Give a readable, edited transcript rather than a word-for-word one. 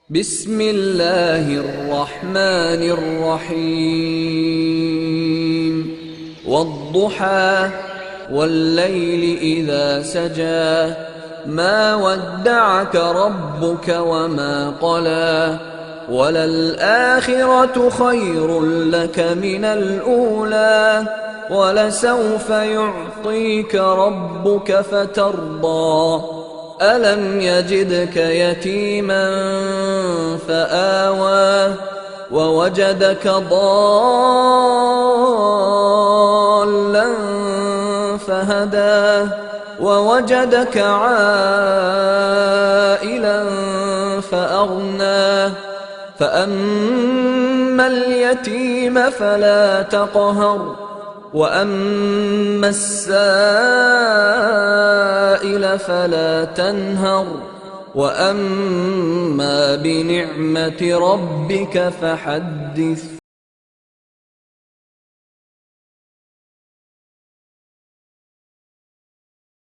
بسم الله الرحمن الرحيم والضحى والليل إذا سجى ما ودعك ربك وما قلى وللآخرة خير لك من الأولى ولسوف يعطيك ربك فترضى ألم يجدك يتيما فآوى ووجدك ضالا فهدى ووجدك عائلا فأغنى فأما اليتيم فلا تقهر وأما السائل فلا تنهر وأما بنعمة ربك فحدث.